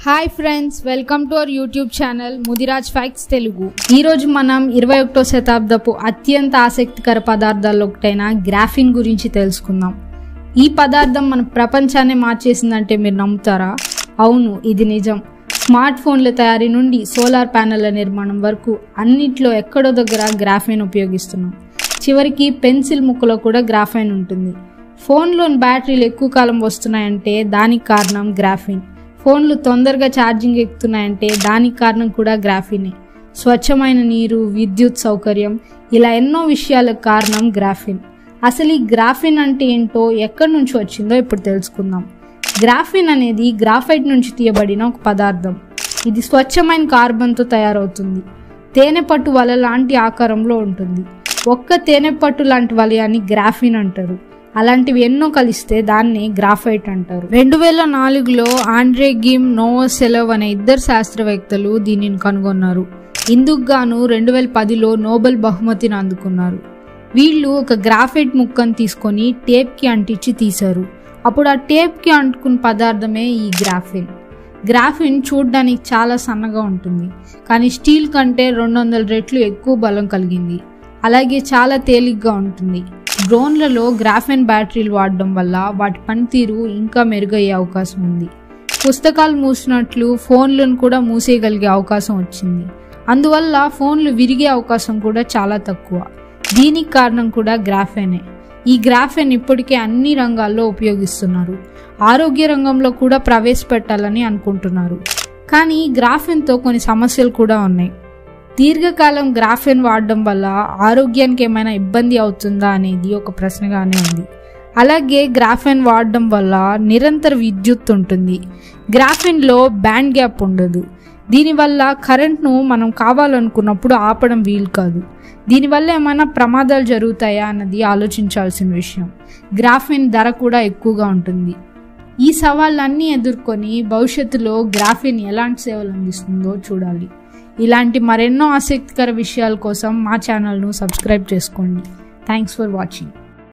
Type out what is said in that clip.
Hi friends, welcome to our YouTube channel Mudiraj facts Telugu. ఈరోజు మనం 21వ శతాబ్దపు అత్యంత ఆసక్తికర పదార్థాల్లో ఒకటైన గ్రాఫిన్ గురించి తెలుసుకుందాం. ఈ పదార్థం మన ప్రపంచాన్ని మార్చేసిందంటే మీరు నమ్ముతారా? అవును, ఇది నిజం. స్మార్ట్ ఫోన్ల తయారీ నుండి సోలార్ ప్యానెళ్ల నిర్మాణం వరకు అన్నిట్లో ఎక్కడో దగ్గర గ్రాఫైన్ ఉపయోగిస్తున్నాం. చివరికి పెన్సిల్ ముక్కలో కూడా గ్రాఫైన్ ఉంటుంది. ఫోన్లోని బ్యాటరీలు ఎక్కువ కాలం వస్తున్నాయంటే దానికి కారణం గ్రాఫిన్. ఫోన్లు తొందరగా ఛార్జింగ్ ఎక్కుతున్నాయంటే దానికి కారణం కూడా గ్రాఫినే. స్వచ్ఛమైన నీరు, విద్యుత్ సౌకర్యం, ఇలా ఎన్నో విషయాలకు కారణం గ్రాఫిన్. అసలు ఈ గ్రాఫిన్ అంటే ఏంటో, ఎక్కడి నుంచి వచ్చిందో ఇప్పుడు తెలుసుకుందాం. గ్రాఫిన్ అనేది గ్రాఫైట్ నుంచి తీయబడిన ఒక పదార్థం. ఇది స్వచ్ఛమైన కార్బన్తో తయారవుతుంది. తేనెపట్టు వల లాంటి ఆకారంలో ఉంటుంది. ఒక్క తేనెపట్టు లాంటి వలయాన్ని గ్రాఫిన్ అంటారు. అలాంటివి ఎన్నో కలిస్తే దాన్ని గ్రాఫైట్ అంటారు. 2004లో ఆండ్రే గిమ్, నోవోసెలోవ్ అనే ఇద్దరు శాస్త్రవేత్తలు దీనిని కనుగొన్నారు. ఇందుకు గాను 2010లో నోబెల్ బహుమతిని అందుకున్నారు. వీళ్ళు ఒక గ్రాఫైట్ ముక్కను తీసుకొని టేప్కి అంటించి తీశారు. అప్పుడు ఆ టేప్కి అంటుకున్న పదార్థమే ఈ గ్రాఫిన్. గ్రాఫిన్ చూడడానికి చాలా సన్నగా ఉంటుంది, కానీ స్టీల్ కంటే 200 రెట్లు ఎక్కువ బలం కలిగింది. అలాగే చాలా తేలిగ్గా ఉంటుంది. డ్రోన్లలో గ్రాఫైన్ బ్యాటరీలు వాడడం వల్ల వాటి పనితీరు ఇంకా మెరుగయ్యే అవకాశం ఉంది. పుస్తకాలు మూసినట్లు ఫోన్లను కూడా మూసేయగలిగే అవకాశం వచ్చింది. అందువల్ల ఫోన్లు విరిగే అవకాశం కూడా చాలా తక్కువ. దీనికి కారణం కూడా గ్రాఫైనే. ఈ గ్రాఫైన్ ఇప్పటికే అన్ని రంగాల్లో ఉపయోగిస్తున్నారు. ఆరోగ్య రంగంలో కూడా ప్రవేశపెట్టాలని అనుకుంటున్నారు. కానీ గ్రాఫైన్తో కొన్ని సమస్యలు కూడా ఉన్నాయి. దీర్ఘకాలం గ్రాఫైన్ వాడడం వల్ల ఆరోగ్యానికి ఏమైనా ఇబ్బంది అవుతుందా అనేది ఒక ప్రశ్నగానే ఉంది. అలాగే గ్రాఫైన్ వాడడం వల్ల నిరంతర విద్యుత్ ఉంటుంది. గ్రాఫైన్లో బ్యాండ్ గ్యాప్ ఉండదు. దీనివల్ల కరెంట్ను మనం కావాలనుకున్నప్పుడు ఆపడం వీలు కాదు. దీనివల్ల ఏమైనా ప్రమాదాలు జరుగుతాయా అన్నది ఆలోచించాల్సిన విషయం. గ్రాఫైన్ ధర కూడా ఎక్కువగా ఉంటుంది. ఈ సవాళ్ళన్నీ ఎదుర్కొని భవిష్యత్తులో గ్రాఫైన్ ఎలాంటి సేవలు అందిస్తుందో చూడాలి. ఇలాంటి మరెన్నో ఆసక్తికర విషయాల కోసం మా ఛానల్ను సబ్స్క్రైబ్ చేసుకోండి. Thanks for watching.